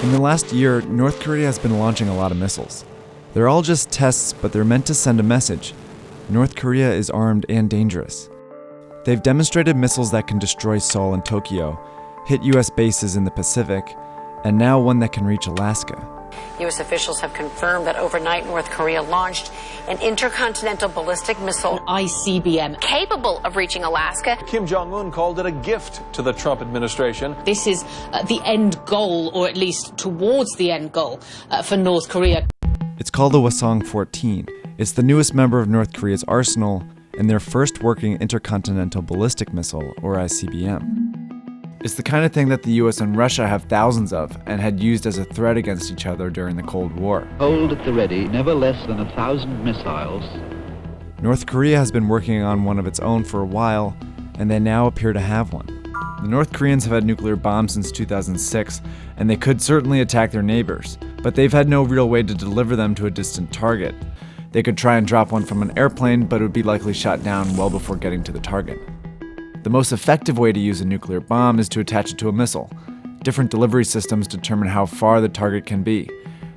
In the last year, North Korea has been launching a lot of missiles. They're all just tests, but they're meant to send a message. North Korea is armed and dangerous. They've demonstrated missiles that can destroy Seoul and Tokyo, hit US bases in the Pacific, and now one that can reach Alaska. U.S. officials have confirmed that overnight North Korea launched an intercontinental ballistic missile, ICBM, capable of reaching Alaska. Kim Jong-un called it a gift to the Trump administration. This is the end goal, or at least towards the end goal, for North Korea. It's called the Hwasong-14. It's the newest member of North Korea's arsenal and their first working intercontinental ballistic missile, or ICBM. It's the kind of thing that the US and Russia have thousands of and had used as a threat against each other during the Cold War. Hold at the ready, never less than 1,000 missiles. North Korea has been working on one of its own for a while, and they now appear to have one. The North Koreans have had nuclear bombs since 2006, and they could certainly attack their neighbors, but they've had no real way to deliver them to a distant target. They could try and drop one from an airplane, but it would be likely shot down well before getting to the target. The most effective way to use a nuclear bomb is to attach it to a missile. Different delivery systems determine how far the target can be.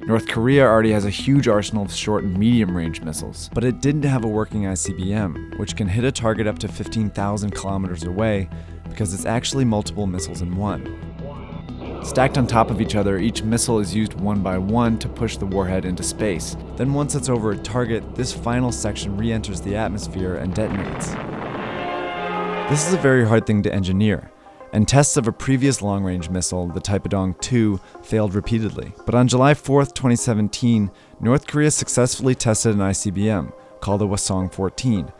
North Korea already has a huge arsenal of short and medium-range missiles, but it didn't have a working ICBM, which can hit a target up to 15,000 kilometers away because it's actually multiple missiles in one. Stacked on top of each other, each missile is used one by one to push the warhead into space. Then once it's over a target, this final section re-enters the atmosphere and detonates. This is a very hard thing to engineer, and tests of a previous long-range missile, the Taepodong-2, failed repeatedly. But on July 4, 2017, North Korea successfully tested an ICBM, called the Hwasong-14.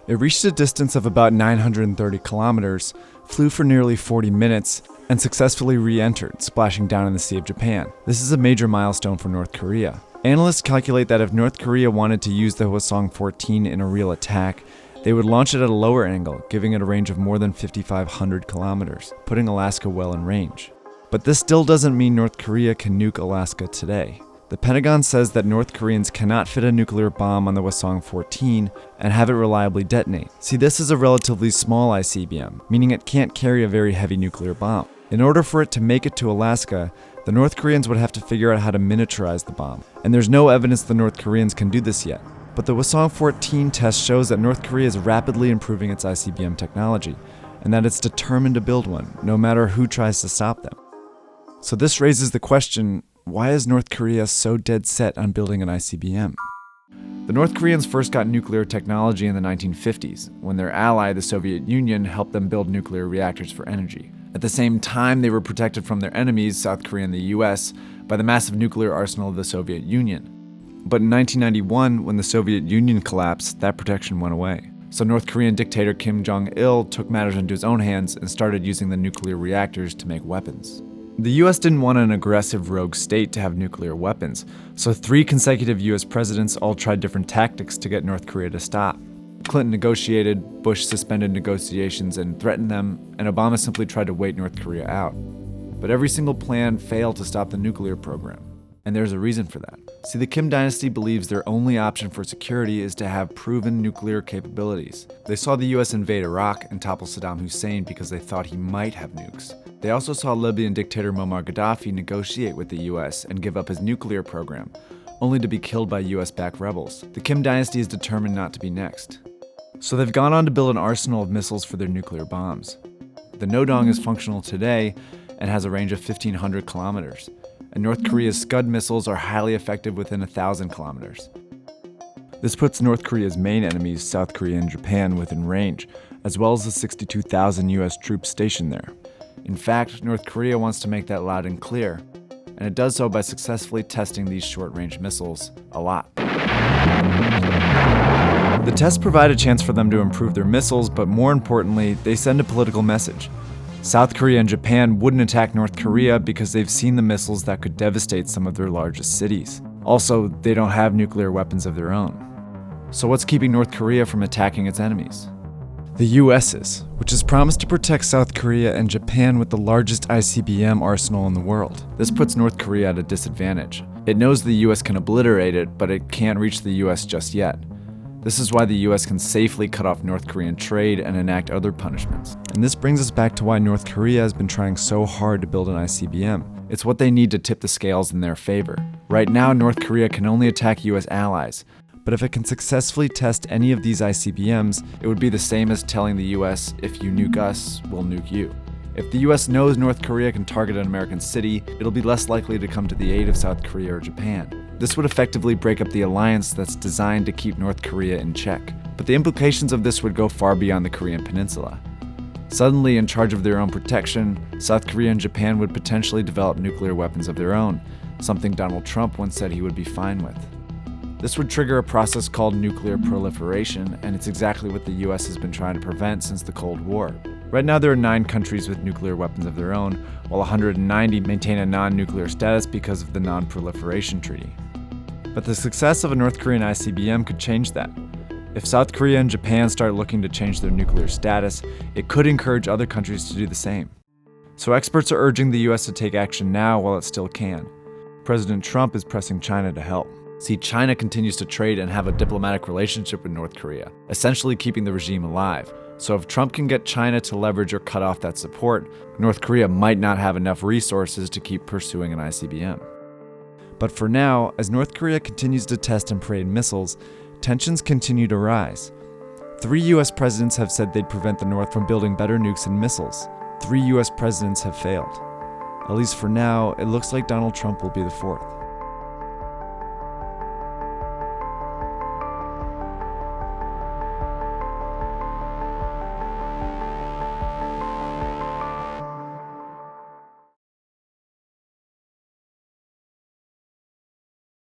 It reached a distance of about 930 kilometers, flew for nearly 40 minutes, and successfully re-entered, splashing down in the Sea of Japan. This is a major milestone for North Korea. Analysts calculate that if North Korea wanted to use the Hwasong-14 in a real attack, they would launch it at a lower angle, giving it a range of more than 5,500 kilometers, putting Alaska well in range. But this still doesn't mean North Korea can nuke Alaska today. The Pentagon says that North Koreans cannot fit a nuclear bomb on the Hwasong-14 and have it reliably detonate. See, this is a relatively small ICBM, meaning it can't carry a very heavy nuclear bomb. In order for it to make it to Alaska, the North Koreans would have to figure out how to miniaturize the bomb, and there's no evidence the North Koreans can do this yet. But the Hwasong-14 test shows that North Korea is rapidly improving its ICBM technology, and that it's determined to build one, no matter who tries to stop them. So this raises the question, why is North Korea so dead set on building an ICBM? The North Koreans first got nuclear technology in the 1950s, when their ally, the Soviet Union, helped them build nuclear reactors for energy. At the same time, they were protected from their enemies, South Korea and the US, by the massive nuclear arsenal of the Soviet Union. But in 1991, when the Soviet Union collapsed, that protection went away. So North Korean dictator Kim Jong-il took matters into his own hands and started using the nuclear reactors to make weapons. The US didn't want an aggressive rogue state to have nuclear weapons, so 3 consecutive US presidents all tried different tactics to get North Korea to stop. Clinton negotiated, Bush suspended negotiations and threatened them, and Obama simply tried to wait North Korea out. But every single plan failed to stop the nuclear program. And there's a reason for that. See, the Kim dynasty believes their only option for security is to have proven nuclear capabilities. They saw the US invade Iraq and topple Saddam Hussein because they thought he might have nukes. They also saw Libyan dictator Muammar Gaddafi negotiate with the US and give up his nuclear program, only to be killed by US-backed rebels. The Kim dynasty is determined not to be next. So they've gone on to build an arsenal of missiles for their nuclear bombs. The Nodong is functional today and has a range of 1,500 kilometers. And North Korea's Scud missiles are highly effective within 1,000 kilometers. This puts North Korea's main enemies, South Korea and Japan, within range, as well as the 62,000 US troops stationed there. In fact, North Korea wants to make that loud and clear, and it does so by successfully testing these short-range missiles a lot. The tests provide a chance for them to improve their missiles, but more importantly, they send a political message. South Korea and Japan wouldn't attack North Korea because they've seen the missiles that could devastate some of their largest cities. Also, they don't have nuclear weapons of their own. So what's keeping North Korea from attacking its enemies? The US is, which has promised to protect South Korea and Japan with the largest ICBM arsenal in the world. This puts North Korea at a disadvantage. It knows the US can obliterate it, but it can't reach the US just yet. This is why the US can safely cut off North Korean trade and enact other punishments. And this brings us back to why North Korea has been trying so hard to build an ICBM. It's what they need to tip the scales in their favor. Right now, North Korea can only attack US allies, but if it can successfully test any of these ICBMs, it would be the same as telling the US, if you nuke us, we'll nuke you. If the US knows North Korea can target an American city, it'll be less likely to come to the aid of South Korea or Japan. This would effectively break up the alliance that's designed to keep North Korea in check. But the implications of this would go far beyond the Korean Peninsula. Suddenly, in charge of their own protection, South Korea and Japan would potentially develop nuclear weapons of their own, something Donald Trump once said he would be fine with. This would trigger a process called nuclear proliferation, and it's exactly what the US has been trying to prevent since the Cold War. Right now, there are 9 countries with nuclear weapons of their own, while 190 maintain a non-nuclear status because of the Non-Proliferation Treaty. But the success of a North Korean ICBM could change that. If South Korea and Japan start looking to change their nuclear status, it could encourage other countries to do the same. So experts are urging the US to take action now while it still can. President Trump is pressing China to help. See, China continues to trade and have a diplomatic relationship with North Korea, essentially keeping the regime alive. So if Trump can get China to leverage or cut off that support, North Korea might not have enough resources to keep pursuing an ICBM. But for now, as North Korea continues to test and parade missiles, tensions continue to rise. 3 US presidents have said they'd prevent the North from building better nukes and missiles. 3 US presidents have failed. At least for now, it looks like Donald Trump will be the 4th.